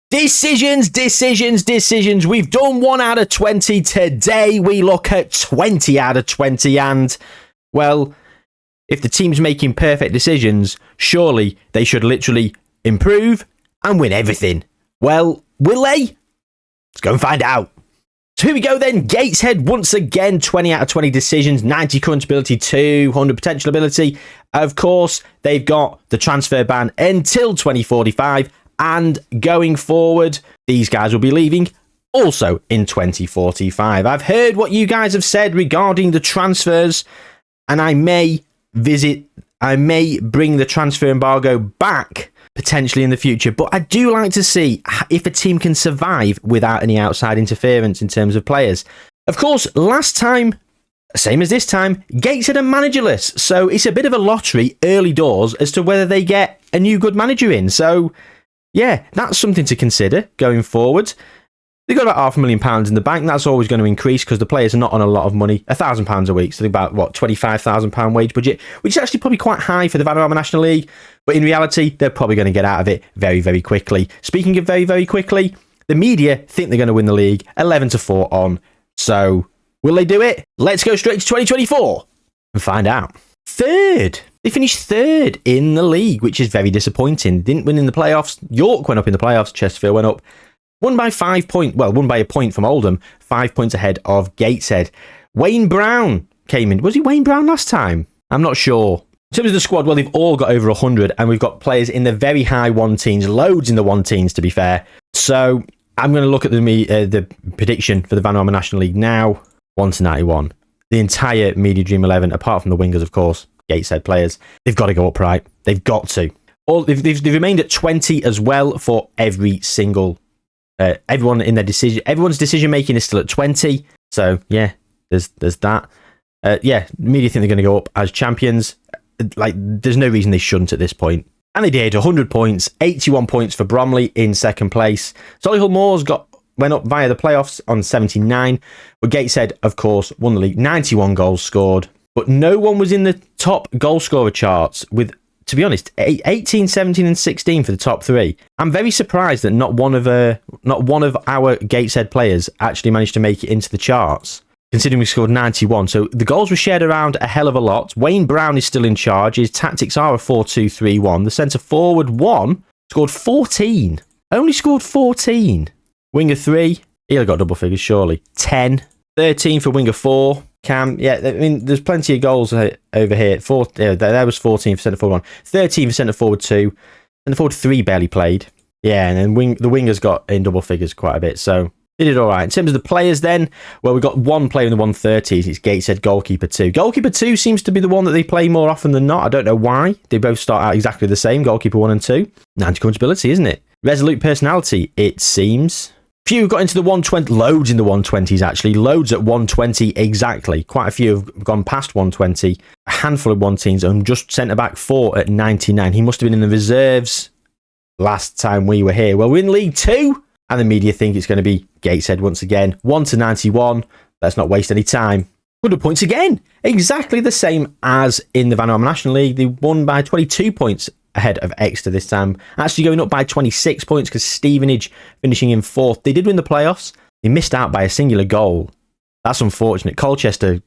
Decisions. We've done 1 out of 20. Today we look at 20 out of 20. And, well, if the team's making perfect decisions, surely they should literally improve and win everything. Well, will they? Let's go and find out. So here we go then. Gateshead, once again, 20 out of 20 decisions, 90 current ability, 200 potential ability. Of course, they've got the transfer ban until 2045. And going forward, these guys will be leaving also in 2045. I've heard what you guys have said regarding the transfers, and I may bring the transfer embargo back potentially in the future, but I do like to see if a team can survive without any outside interference in terms of players. Of course, last time, same as this time, Gateshead are managerless, so it's a bit of a lottery early doors as to whether they get a new good manager in. So yeah, that's something to consider going forward. They've got about £500,000 in the bank. That's always going to increase because the players are not on a lot of money. £1,000 a week, so about, £25,000 wage budget, which is actually probably quite high for the Vanarama National League. But in reality, they're probably going to get out of it very, very quickly. Speaking of very, very quickly, the media think they're going to win the league 11-4 on. So will they do it? Let's go straight to 2024 and find out. Third. They finished third in the league, which is very disappointing. Didn't win in the playoffs. York went up in the playoffs. Chesterfield went up. Won by won by a point from Oldham. 5 points ahead of Gateshead. Wayne Brown came in. Was he Wayne Brown last time? I'm not sure. In terms of the squad, well, they've all got over 100, and we've got players in the very high 1-teens. Loads in the 1-teens, to be fair. So I'm going to look at the prediction for the Vanarama National League now. 1-91. The entire Media Dream 11, apart from the wingers, of course, Gateshead players, they've got to go up, right? They've got to. They've remained at 20 as well for every single... everyone in their decision... Everyone's decision-making is still at 20. So, yeah, there's that. Media think they're going to go up as champions. There's no reason they shouldn't at this point. And they did. 100 points. 81 points for Bromley in second place. Solihull Moors went up via the playoffs on 79. But Gateshead, of course, won the league. 91 goals scored. But no one was in the top goal scorer charts with, to be honest, 18, 17 and 16 for the top three. I'm very surprised that not one of our Gateshead players actually managed to make it into the charts, considering we scored 91. So the goals were shared around a hell of a lot. Wayne Brown is still in charge. His tactics are a 4-2-3-1. The centre forward one scored 14. Only scored 14. Winger 3, he'll have got double figures, surely. 10. 13 for winger 4. Cam, yeah, I mean, there's plenty of goals over here. There was 14 for centre forward 1. 13 for centre forward 2. Centre forward 3 barely played. Yeah, and then the wingers got in double figures quite a bit, so they did all right. In terms of the players then, well, we've got one player in the 130s. It's Gateshead goalkeeper 2. Goalkeeper 2 seems to be the one that they play more often than not. I don't know why. They both start out exactly the same, goalkeeper 1 and 2. 90 comfortability, isn't it? Resolute personality, it seems. Few got into the 120, loads in the 120s actually, loads at 120 exactly. Quite a few have gone past 120, a handful of 1-teens, and just centre-back 4 at 99. He must have been in the reserves last time we were here. Well, we're in League 2, and the media think it's going to be Gateshead once again. 1-91, let's not waste any time. 100 points again, exactly the same as in the Vanarama National League. They won by 22 points ahead of Exeter this time, actually going up by 26 points because Stevenage finishing in 4th. They did win the playoffs. They missed out by a singular goal. That's unfortunate. Colchester,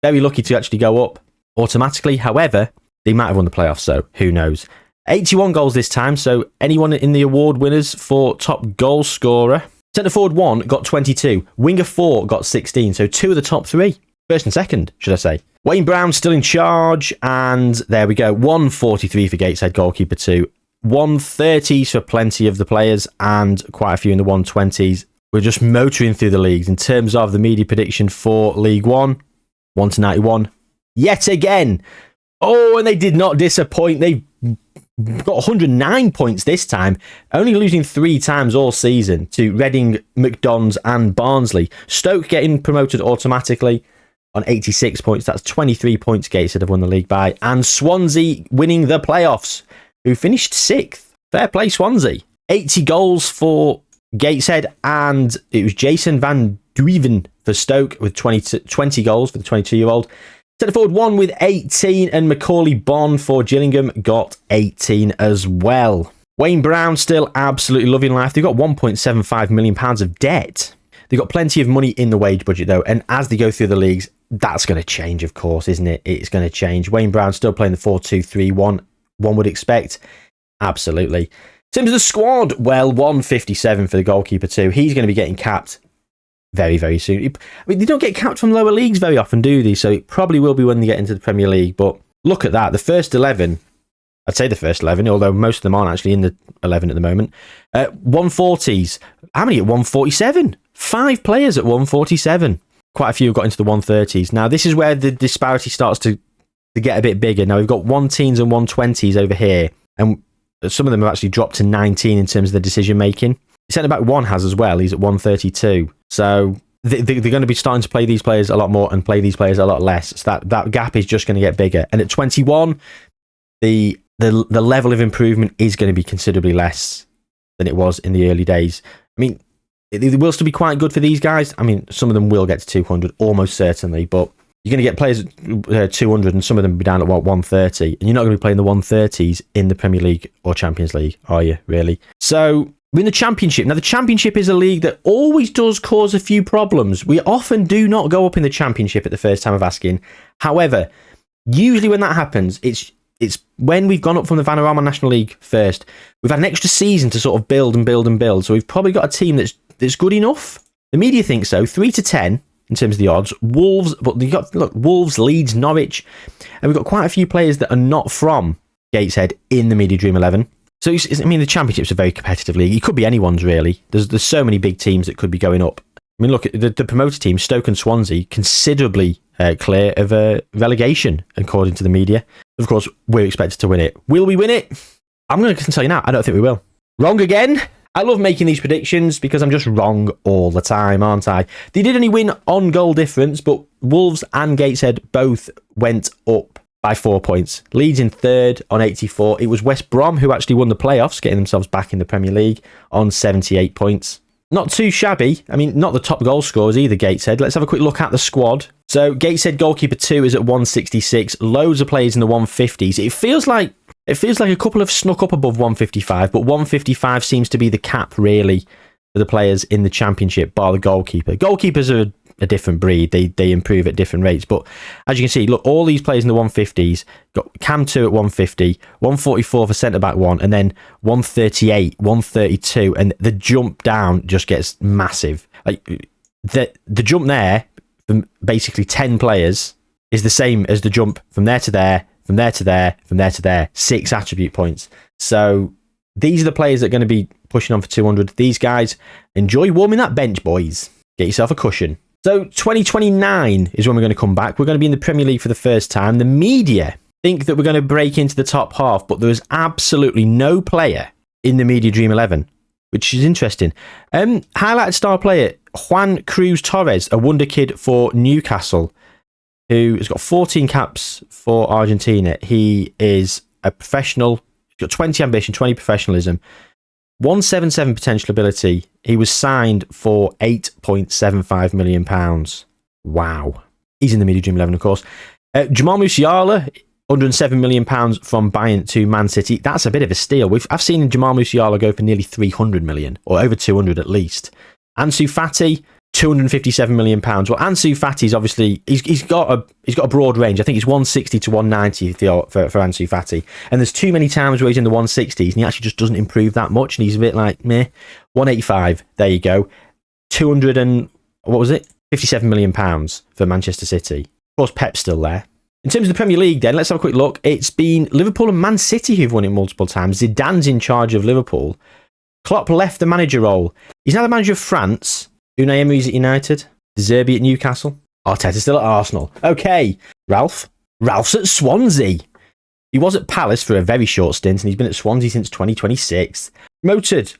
very lucky to actually go up automatically. However, they might have won the playoffs, so who knows. 81 goals this time, so anyone in the award winners for top goal scorer. Centre forward 1 got 22. Winger 4 got 16, so 2 of the top 3. First and second, should I say. Wayne Brown still in charge, and there we go. 143 for Gateshead goalkeeper 2. 130s for plenty of the players, and quite a few in the 120s. We're just motoring through the leagues. In terms of the media prediction for League 1, 1-91. Yet again. Oh, and they did not disappoint. They got 109 points this time, only losing 3 times all season to Reading, McDonald's and Barnsley. Stoke getting promoted automatically on 86 points. That's 23 points Gateshead have won the league by. And Swansea winning the playoffs, who finished 6th. Fair play, Swansea. 80 goals for Gateshead, and it was Jason Van Duiven for Stoke with 20 goals for the 22-year-old. Centre forward 1 with 18, and Macaulay Bonne for Gillingham got 18 as well. Wayne Brown still absolutely loving life. They've got £1.75 million of debt. They've got plenty of money in the wage budget, though. And as they go through the leagues, that's going to change, of course, isn't it? It's going to change. Wayne Brown still playing the 4-2-3-1, one would expect. Absolutely. In terms of the squad, well, 157 for the goalkeeper, too. He's going to be getting capped very, very soon. I mean, they don't get capped from lower leagues very often, do they? So it probably will be when they get into the Premier League. But look at that. The first 11... I'd say the first 11, although most of them aren't actually in the 11 at the moment. 140s. How many at 147? 5 players at 147. Quite a few got into the 130s. Now, this is where the disparity starts to get a bit bigger. Now, we've got 110s and 120s over here, and some of them have actually dropped to 19 in terms of the decision making. Centre-back 1 has as well. He's at 132. So they're going to be starting to play these players a lot more and play these players a lot less. So that gap is just going to get bigger. And at 21, the level of improvement is going to be considerably less than it was in the early days. I mean, it will still be quite good for these guys. I mean, some of them will get to 200, almost certainly, but you're going to get players at 200 and some of them will be down at 130, and you're not going to be playing the 130s in the Premier League or Champions League, are you, really? So, we're in the Championship. Now, the Championship is a league that always does cause a few problems. We often do not go up in the Championship at the first time of asking. However, usually when that happens, it's when we've gone up from the Vanarama National League first. We've had an extra season to sort of build and build and build. So we've probably got a team that's good enough. The media think so. 3-10 in terms of the odds. Wolves, but you got Wolves, Leeds, Norwich, and we've got quite a few players that are not from Gateshead in the Media Dream 11. So I mean, the Championship's a very competitive league. It could be anyone's really. There's so many big teams that could be going up. I mean, look at the promoted team, Stoke and Swansea, considerably clear of relegation, according to the media. Of course, we're expected to win it. Will we win it? I'm going to tell you now, I don't think we will. Wrong again? I love making these predictions because I'm just wrong all the time, aren't I? They did only win on goal difference, but Wolves and Gateshead both went up by 4 points. Leeds in third on 84. It was West Brom who actually won the playoffs, getting themselves back in the Premier League on 78 points. Not too shabby. I mean, not the top goal scorers either, Gateshead. Let's have a quick look at the squad. So, Gateshead goalkeeper 2 is at 166. Loads of players in the 150s. It feels like a couple have snuck up above 155, but 155 seems to be the cap, really, for the players in the Championship, bar the goalkeeper. Goalkeepers are a different breed. They improve at different rates. But as you can see, look, all these players in the 150s, got Cam 2 at 150, 144 for centre-back 1, and then 138, 132, and the jump down just gets massive. Like the jump there from basically 10 players is the same as the jump from there to there, from there to there, from there to there. 6 attribute points. So these are the players that are going to be pushing on for 200. These guys, enjoy warming that bench, boys. Get yourself a cushion. So 2029 is when we're going to come back. We're going to be in the Premier League for the first time. The media think that we're going to break into the top half, but there is absolutely no player in the Media Dream 11, which is interesting. Highlighted star player, Juan Cruz Torres, a Wonderkid for Newcastle, who has got 14 caps for Argentina. He is a professional. He's got 20 ambition, 20 professionalism. 177 potential ability. He was signed for £8.75 million. Wow. He's in the Media Dream 11, of course. Jamal Musiala, £107 million from Bayern to Man City. That's a bit of a steal. I've seen Jamal Musiala go for nearly 300 million, or over 200 at least. Ansu Fati, £257 million. Well, Ansu Fati's obviously, he's got a broad range. I think it's 160 to 190 for Ansu Fati. And there's too many times where he's in the 160s and he actually just doesn't improve that much. And he's a bit like, meh. 185, there you go. 200 and, what was it? £57 million for Manchester City. Of course, Pep's still there. In terms of the Premier League then, let's have a quick look. It's been Liverpool and Man City who've won it multiple times. Zidane's in charge of Liverpool. Klopp left the manager role. He's now the manager of France. Unai Emery's at United. De Zerbi at Newcastle. Arteta's still at Arsenal. Okay. Ralph's at Swansea. He was at Palace for a very short stint and he's been at Swansea since 2026. Promoted.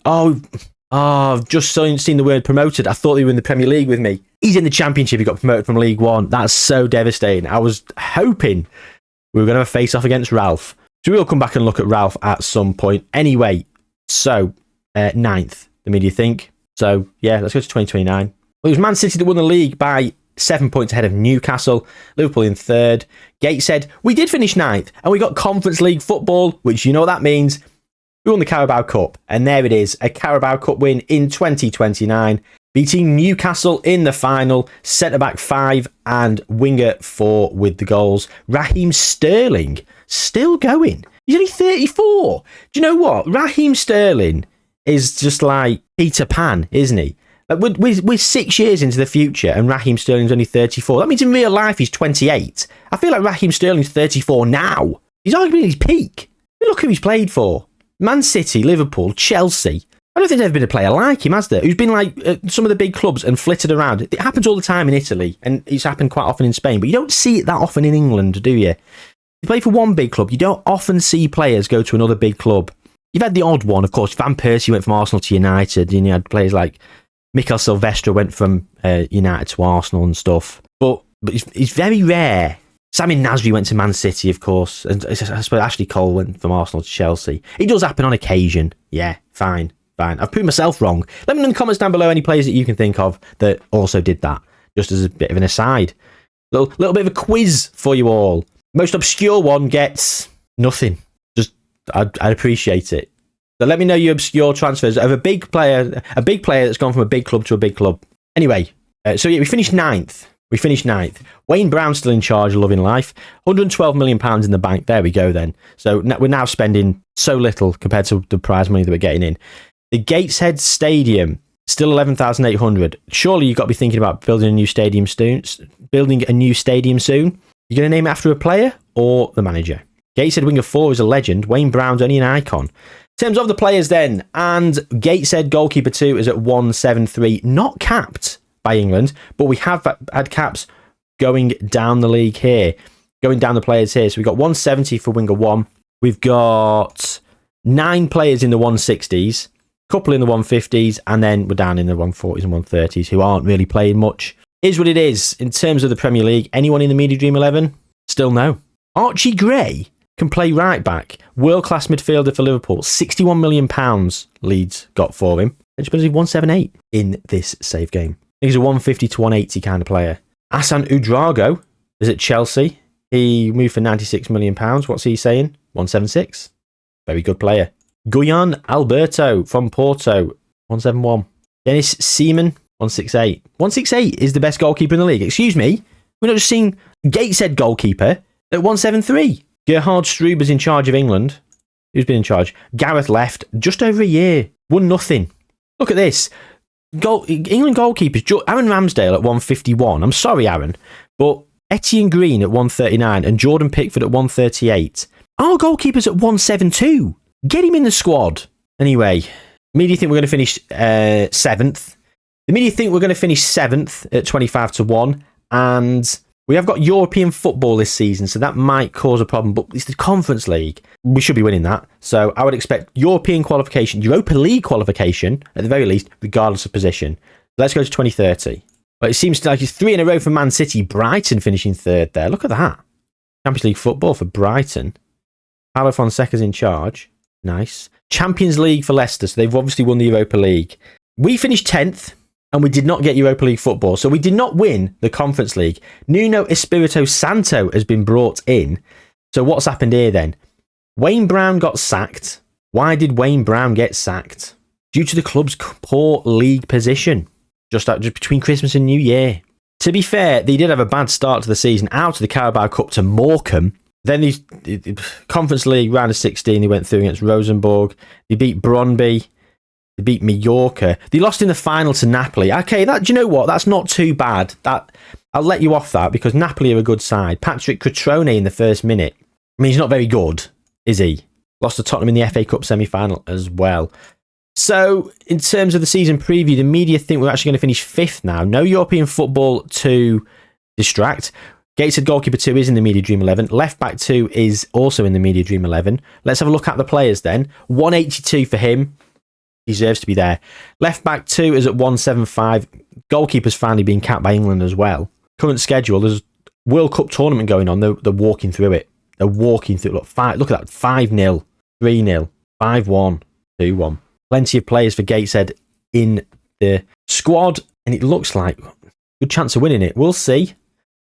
I've just seen the word promoted. I thought they were in the Premier League with me. He's in the Championship. He got promoted from League One. That's so devastating. I was hoping we were going to have a face-off against Ralph. So we'll come back and look at Ralph at some point. Anyway, so 9th, the media think. So, yeah, let's go to 2029. Well, it was Man City that won the league by 7 points ahead of Newcastle. Liverpool in third. Gates said, we did finish 9th, and we got Conference League football, which you know what that means. We won the Carabao Cup, and there it is, a Carabao Cup win in 2029, beating Newcastle in the final, centre-back 5 and winger 4 with the goals. Raheem Sterling, still going. He's only 34. Do you know what? Raheem Sterling is just like Peter Pan, isn't he? Like we're 6 years into the future, and Raheem Sterling's only 34. That means in real life he's 28. I feel like Raheem Sterling's 34 now. He's arguably at his peak. Look who he's played for. Man City, Liverpool, Chelsea. I don't think there's ever been a player like him, has there? Who's been like some of the big clubs and flitted around. It happens all the time in Italy, and it's happened quite often in Spain, but you don't see it that often in England, do you? You play for one big club, you don't often see players go to another big club. You've had the odd one, of course. Van Persie went from Arsenal to United, and you had players like Mikel Silvestre went from United to Arsenal and stuff. But it's very rare. Sami Nasri went to Man City, of course, and I suppose Ashley Cole went from Arsenal to Chelsea. It does happen on occasion. Yeah, fine. I've proved myself wrong. Let me know in the comments down below any players that you can think of that also did that, just as a bit of an aside. Little bit of a quiz for you all. Most obscure one gets nothing. Just, I'd appreciate it. So let me know your obscure transfers of a big player that's gone from a big club to a big club. Anyway, so yeah, we finished ninth. Wayne Brown's still in charge of loving life. £112 million in the bank. There we go then. So we're now spending so little compared to the prize money that we're getting in. The Gateshead Stadium, still 11,800. Surely you've got to be thinking about building a new stadium soon. You're going to name it after a player or the manager? Gateshead winger 4 is a legend. Wayne Brown's only an icon. In terms of the players then, and Gateshead goalkeeper 2 is at 173, not capped by England, but we have had caps going down the league here, going down the players here. So we've got 170 for winger 1. We've got 9 players in the 160s, couple in the 150s, and then we're down in the 140s and 130s who aren't really playing much. Is what it is. In terms of the Premier League, anyone in the Media Dream 11? Still no. Archie Gray can play right back. World-class midfielder for Liverpool. £61 million Leeds got for him. It's supposed to be 178 in this save game. He's a 150 to 180 kind of player. Asan Udrago is at Chelsea. He moved for £96 million. What's he saying? 176. Very good player. Guyan Alberto from Porto. 171. Dennis Seaman. 168. 168 is the best goalkeeper in the league. Excuse me. We're not just seeing Gateshead goalkeeper at 173. Gerhard Struber's in charge of England. Who's been in charge? Gareth left just over a year. Won nothing. Look at this. England goalkeepers, Aaron Ramsdale at 151. I'm sorry, Aaron, but Etienne Green at 139 and Jordan Pickford at 138. Our goalkeepers at 172. Get him in the squad. Anyway, media think we're going to finish 7th. The media think we're going to finish 7th at 25 to 1. And we have got European football this season, so that might cause a problem. But it's the Conference League. We should be winning that. So I would expect European qualification, Europa League qualification, at the very least, regardless of position. Let's go to 2030. But it seems like it's 3 in a row for Man City. Brighton finishing 3rd there. Look at that. Champions League football for Brighton. Paulo Fonseca's in charge. Nice. Champions League for Leicester. So they've obviously won the Europa League. We finished 10th. And we did not get Europa League football. So we did not win the Conference League. Nuno Espirito Santo has been brought in. So what's happened here then? Wayne Brown got sacked. Why did Wayne Brown get sacked? Due to the club's poor league position. Just between Christmas and New Year. To be fair, they did have a bad start to the season. Out of the Carabao Cup to Morecambe. Then the Conference League round of 16, they went through against Rosenborg. They beat Brøndby. They beat Mallorca. They lost in the final to Napoli. Okay, do you know what? That's not too bad. I'll let you off that because Napoli are a good side. Patrick Cutrone in the first minute. I mean, he's not very good, is he? Lost to Tottenham in the FA Cup semi-final as well. So, in terms of the season preview, the media think we're actually going to finish 5th now. No European football to distract. Gateshead goalkeeper 2 is in the Media Dream 11. Left back 2 is also in the Media Dream 11. Let's have a look at the players then. 182 for him. Deserves to be there. Left back 2 is at 175. Goalkeeper's finally been capped by England as well. Current schedule, there's World Cup tournament going on. They're walking through it. They're walking through it. Look at that. 5-0, 3-0, 5-1, 2-1. Plenty of players for Gateshead in the squad. And it looks like a good chance of winning it. We'll see.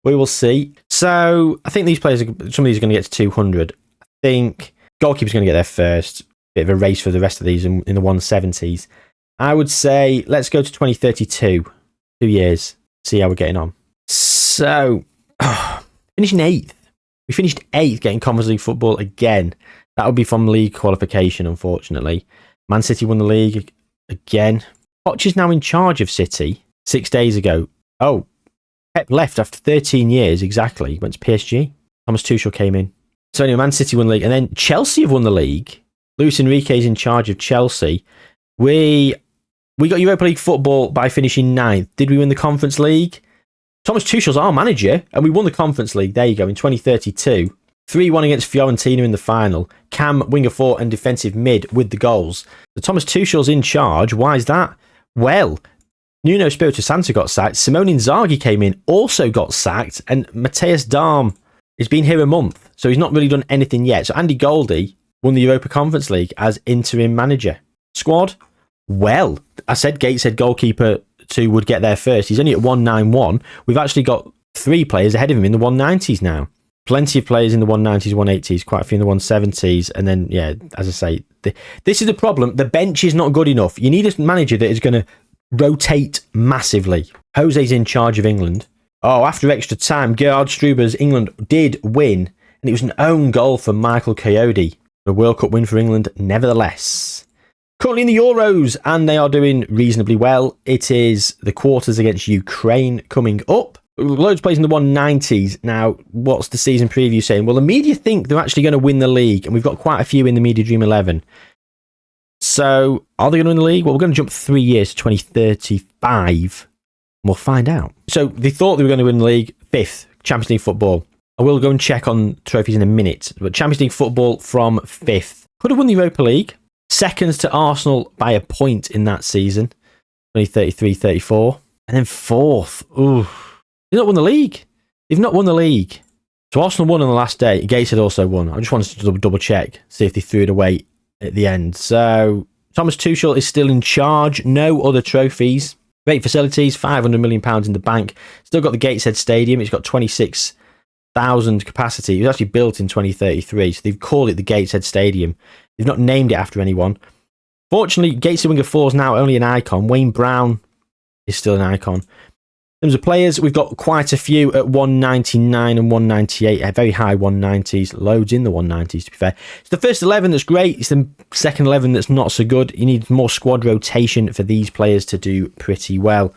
We will see. So I think these players, some of these are going to get to 200. I think goalkeeper's going to get there first. bit of a race for the rest of these in the 170s. I would say let's go to 2032, 2 years, see how we're getting on. So, finishing 8th. We finished 8th getting Conference League football again. That would be from league qualification, unfortunately. Man City won the league again. Poch is now in charge of City 6 days ago. Oh, Pep left after 13 years exactly. Went to PSG. Thomas Tuchel came in. So anyway, Man City won the league. And then Chelsea have won the league. Luis Enrique is in charge of Chelsea. We got Europa League football by finishing 9th. Did we win the Conference League? Thomas Tuchel's our manager, and we won the Conference League. There you go, in 2032. 3-1 against Fiorentina in the final. Cam, winger 4 and defensive mid with the goals. So Thomas Tuchel's in charge. Why is that? Well, Nuno Espirito Santo got sacked. Simone Inzaghi came in, also got sacked. And Matthias Darm has been here a month, so he's not really done anything yet. So Andy Goldie won the Europa Conference League as interim manager. Squad? Well, I said Gateshead goalkeeper 2 would get there first. He's only at 191. We've actually got 3 players ahead of him in the 190s now. Plenty of players in the 190s, 180s, quite a few in the 170s. And then, yeah, as I say, this is the problem. The bench is not good enough. You need a manager that is going to rotate massively. Jose's in charge of England. Oh, after extra time, Gerhard Struber's England did win. And it was an own goal for Michael Coyote. A World Cup win for England, nevertheless. Currently in the Euros, and they are doing reasonably well. It is the quarters against Ukraine coming up. Loads of players in the 190s. Now, what's the season preview saying? Well, the media think they're actually going to win the league, and we've got quite a few in the Media Dream 11. So, are they going to win the league? Well, we're going to jump 3 years to 2035. We'll find out. So, they thought they were going to win the league. 5th, Champions League football. I will go and check on trophies in a minute, but Champions League football from 5th. Could have won the Europa League. Seconds to Arsenal by a point in that season, 2033-34. And then 4th. Ooh. They've not won the league. They've not won the league. So Arsenal won on the last day. Gateshead also won. I just wanted to double check, see if they threw it away at the end. So Thomas Tuchel is still in charge. No other trophies. Great facilities, £500 million in the bank. Still got the Gateshead Stadium. It's got 26,000 capacity. It was actually built in 2033. So they've called it the Gateshead Stadium. They've not named it after anyone. Fortunately, Gateshead Winger 4 is now only an icon. Wayne Brown is still an icon. In terms of players, we've got quite a few at 199 and 198. Very high 190s. Loads in the 190s, to be fair. It's the first 11 that's great. It's the second 11 that's not so good. You need more squad rotation for these players to do pretty well.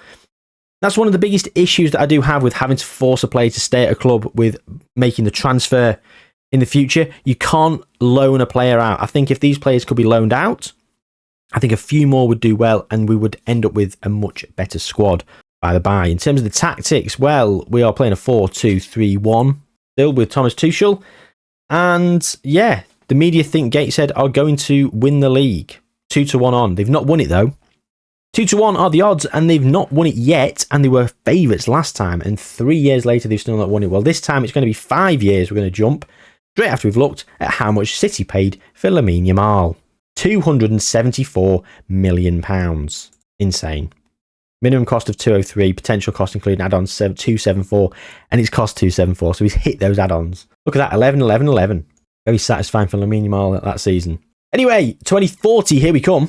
That's one of the biggest issues that I do have with having to force a player to stay at a club with making the transfer in the future. You can't loan a player out. I think if these players could be loaned out, I think a few more would do well and we would end up with a much better squad by the by. In terms of the tactics, well, we are playing a 4-2-3-1 still with Thomas Tuchel. And yeah, the media think Gateshead are going to win the league. 2-1 on. They've not won it though. 2-1 are the odds, and they've not won it yet, and they were favourites last time, and 3 years later they've still not won it. Well, this time it's going to be 5 years. We're going to jump straight after we've looked at how much City paid for Lamine Yamal. £274 million. Insane. Minimum cost of 203, potential cost including add-ons 274, and it's cost 274, so he's hit those add-ons. Look at that, 11, 11, 11. Very satisfying for Lamine Yamal that season. Anyway, 2040, here we come.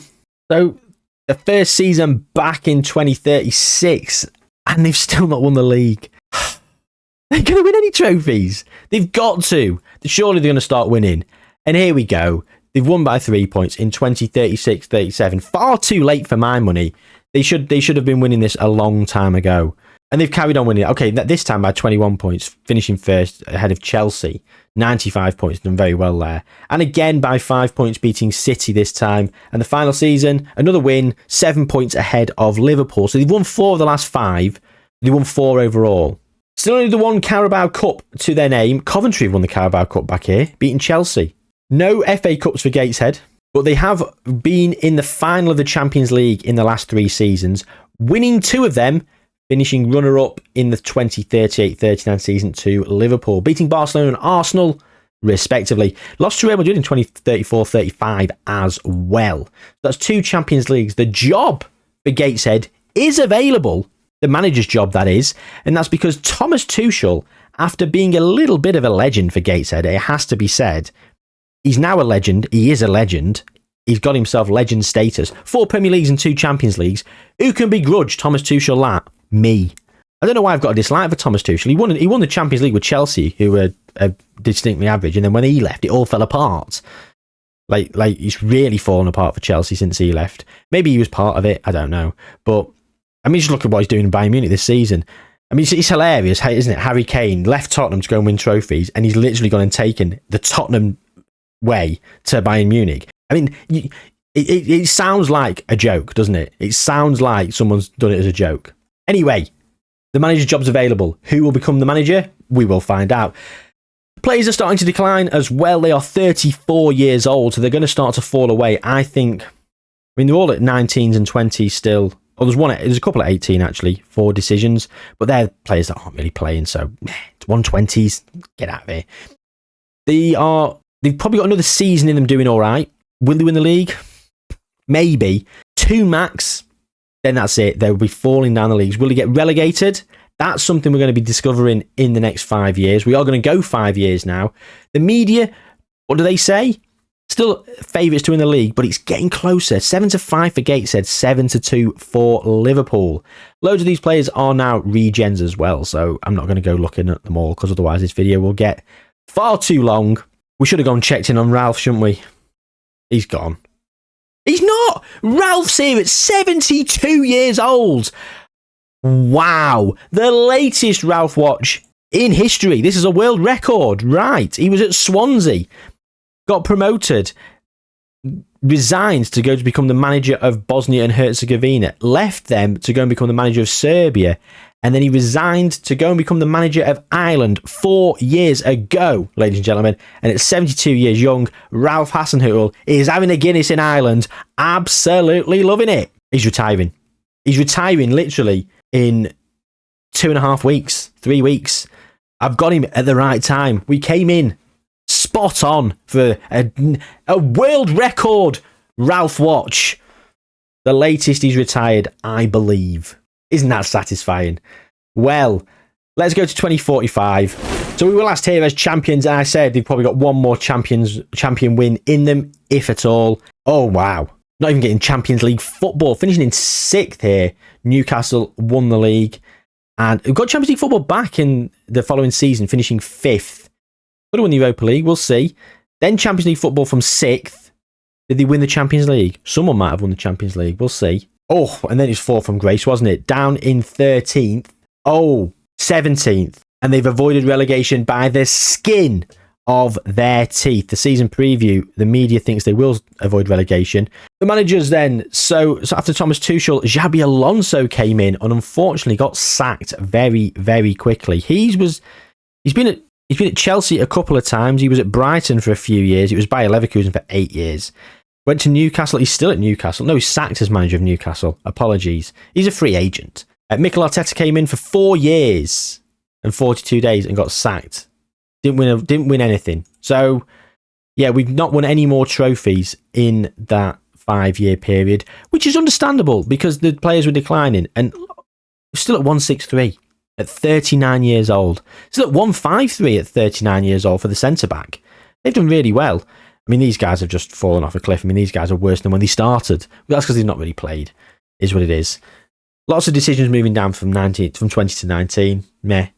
So, the first season back in 2036, and they've still not won the league. They're going to win any trophies. They've got to. Surely they're going to start winning. And here we go. They've won by 3 points in 2036-37. Far too late for my money. They should have been winning this a long time ago. And they've carried on winning it. Okay, this time by 21 points, finishing first ahead of Chelsea. 95 points, done very well there. And again by 5 points, beating City this time. And the final season, another win, 7 points ahead of Liverpool. So they've won 4 of the last 5. They won 4 overall. Still only the one Carabao Cup to their name. Coventry have won the Carabao Cup back here, beating Chelsea. No FA Cups for Gateshead, but they have been in the final of the Champions League in the last 3 seasons, winning 2 of them, finishing runner-up in the 2038-39 season to Liverpool, beating Barcelona and Arsenal, respectively. Lost to Real Madrid in 2034-35 as well. That's 2 Champions Leagues. The job for Gateshead is available, the manager's job, that is, and that's because Thomas Tuchel, after being a little bit of a legend for Gateshead, it has to be said, he's now a legend. He is a legend. He's got himself legend status. 4 Premier Leagues and 2 Champions Leagues. Who can begrudge Thomas Tuchel that? Me. I don't know why I've got a dislike for Thomas Tuchel. He won the Champions League with Chelsea, who were distinctly average, and then when he left, it all fell apart. Like it's really fallen apart for Chelsea since he left. Maybe he was part of it. I don't know. But I mean, just look at what he's doing in Bayern Munich this season. I mean, it's hilarious, isn't it? Harry Kane left Tottenham to go and win trophies, and he's literally gone and taken the Tottenham way to Bayern Munich. I mean, it sounds like a joke, doesn't it? It sounds like someone's done it as a joke. Anyway, the manager's job's available. Who will become the manager? We will find out. Players are starting to decline as well. They are 34 years old, so they're going to start to fall away. I mean, they're all at 19s and 20s still. Oh, there's a couple at 18, actually, 4 decisions. But they're players that aren't really playing, so it's 120s. Get out of here. They've probably got another season in them doing all right. Will they win the league? Maybe. 2 max, then that's it. They'll be falling down the leagues. Will they get relegated? That's something we're going to be discovering in the next 5 years. We are going to go 5 years now. The media, what do they say? Still favourites to win the league, but it's getting closer. 7-5 for Gateshead, 7-2 for Liverpool. Loads of these players are now regens as well, so I'm not going to go looking at them all because otherwise this video will get far too long. We should have gone and checked in on Ralph, shouldn't we? He's gone. He's not! Ralph's here at 72 years old. Wow. The latest Ralph watch in history. This is a world record. Right. He was at Swansea. Got promoted. Resigned to go to become the manager of Bosnia and Herzegovina. Left them to go and become the manager of Serbia. And then he resigned to go and become the manager of Ireland 4 years ago, ladies and gentlemen. And at 72 years young, Ralph Hasenhüttl is having a Guinness in Ireland. Absolutely loving it. He's retiring. He's retiring literally in 2.5 weeks, 3 weeks. I've got him at the right time. We came in spot on for a world record Ralph watch. The latest he's retired, I believe. Isn't that satisfying? Well, let's go to 2045. So we were last here as champions, and I said they've probably got one more champion win in them, if at all. Oh, wow. Not even getting Champions League football. Finishing in 6th here. Newcastle won the league. And we've got Champions League football back in the following season, finishing 5th. Could have won the Europa League, we'll see. Then Champions League football from 6th. Did they win the Champions League? Someone might have won the Champions League, we'll see. Oh, and then it's 4 from grace, wasn't it? Down in 13th. Oh, 17th. And they've avoided relegation by the skin of their teeth. The season preview, the media thinks they will avoid relegation. The managers then, so after Thomas Tuchel, Xabi Alonso came in and unfortunately got sacked very, very quickly. He's been at Chelsea a couple of times. He was at Brighton for a few years. It was Bayer Leverkusen for 8 years. Went to Newcastle. He's still at Newcastle. No, he's sacked as manager of Newcastle. Apologies. He's a free agent. Mikel Arteta came in for 4 years and 42 days and got sacked. Didn't win anything. So, yeah, we've not won any more trophies in that 5-year period, which is understandable because the players were declining. And we're still at 163 at 39 years old. Still at 153 at 39 years old for the centre-back. They've done really well. I mean, these guys have just fallen off a cliff. I mean, these guys are worse than when they started. That's because they've not really played, is what it is. Lots of decisions moving down from 20 to 19. Meh.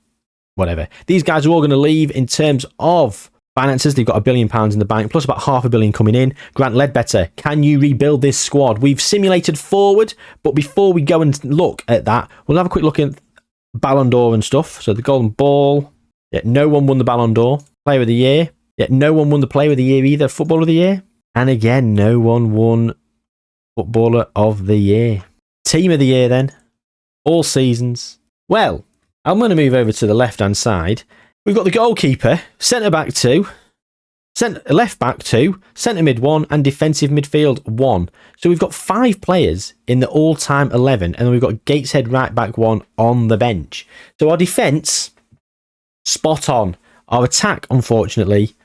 Whatever. These guys are all going to leave in terms of finances. They've got £1 billion in the bank, plus about £500 million coming in. Grant Ledbetter, can you rebuild this squad? We've simulated forward, but before we go and look at that, we'll have a quick look at Ballon d'Or and stuff. So the Golden Ball. Yeah, no one won the Ballon d'Or. Player of the Year. Yet no one won the Player of the Year either. Footballer of the Year. And again, no one won Footballer of the Year. Team of the Year then. All seasons. Well, I'm going to move over to the left-hand side. We've got the goalkeeper, centre-back 2, left-back 2, centre-mid 1, and defensive midfield 1. So we've got 5 players in the all-time 11, and then we've got Gateshead right-back 1 on the bench. So our defence, spot on. Our attack, unfortunately,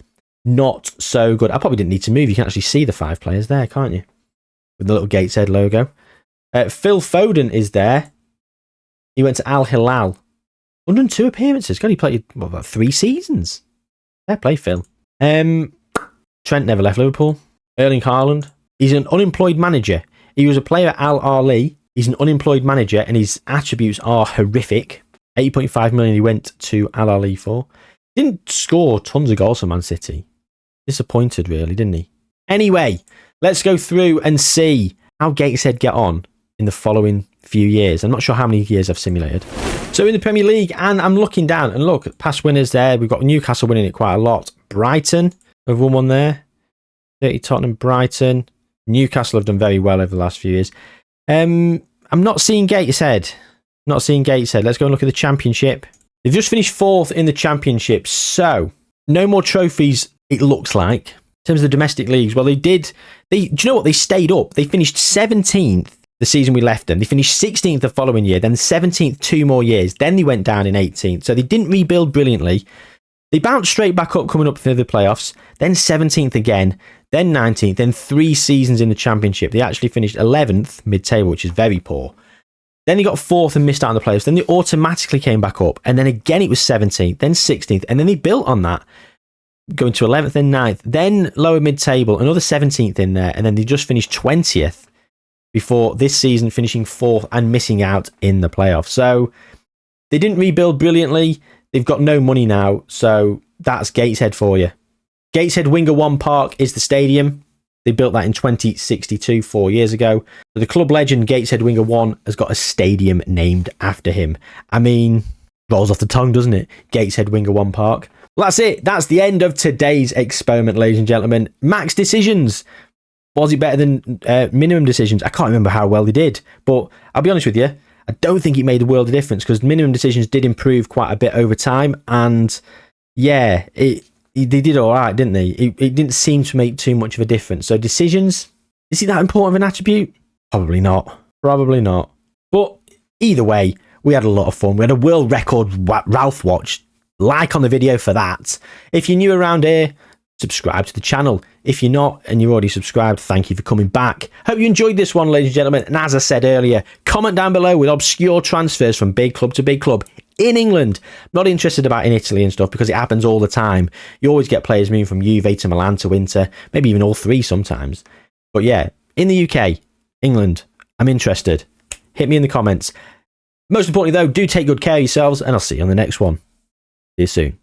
not so good. I probably didn't need to move. You can actually see the 5 players there, can't you? With the little Gateshead logo. Phil Foden is there. He went to Al Hilal. 102 appearances. God, he played about 3 seasons. Fair play, Phil. Trent never left Liverpool. Erling Haaland. He's an unemployed manager. He was a player at Al Ahly. He's an unemployed manager, and his attributes are horrific. 8.5 million he went to Al Ahly for. Didn't score tons of goals for Man City. Disappointed, really, didn't he? Anyway, let's go through and see how Gateshead get on in the following few years. I'm not sure how many years I've simulated. So in the Premier League, and I'm looking down, and look, past winners there. We've got Newcastle winning it quite a lot. Brighton have won one there. 30 Tottenham, Brighton. Newcastle have done very well over the last few years. I'm not seeing Gateshead. Not seeing Gateshead. Let's go and look at the Championship. They've just finished 4th in the Championship. So, no more trophies, it looks like. In terms of the domestic leagues, well, do you know what? They stayed up. They finished 17th the season we left them. They finished 16th the following year, then 17th 2 more years. Then they went down in 18th. So they didn't rebuild brilliantly. They bounced straight back up coming up through the playoffs, then 17th again, then 19th, then 3 seasons in the Championship. They actually finished 11th mid-table, which is very poor. Then they got 4th and missed out on the playoffs. Then they automatically came back up. And then again it was 17th, then 16th. And then they built on that, going to 11th and 9th, then lower mid-table, another 17th in there. And then they just finished 20th before this season finishing 4th and missing out in the playoffs. So they didn't rebuild brilliantly. They've got no money now. So that's Gateshead for you. Gateshead Winger One Park is the stadium. They built that in 2062, 4 years ago. So the club legend Gateshead Winger One has got a stadium named after him. I mean, rolls off the tongue, doesn't it? Gateshead Winger One Park. Well, that's it. That's the end of today's experiment, ladies and gentlemen. Max decisions. Was it better than minimum decisions? I can't remember how well they did. But I'll be honest with you, I don't think it made a world of difference because minimum decisions did improve quite a bit over time. And yeah, they did all right, didn't they? It didn't seem to make too much of a difference. So decisions, is it that important of an attribute? Probably not. Probably not. But either way, we had a lot of fun. We had a world record Ralph watch. Like on the video for that. If you're new around here, subscribe to the channel. If you're not and you're already subscribed, thank you for coming back. Hope you enjoyed this one, ladies and gentlemen. And as I said earlier, comment down below with obscure transfers from big club to big club in England. Not interested about in Italy and stuff because it happens all the time. You always get players moving from Juve to Milan to Inter, maybe even all 3 sometimes. But yeah, in the UK, England, I'm interested. Hit me in the comments. Most importantly though, do take good care of yourselves and I'll see you on the next one. See you soon.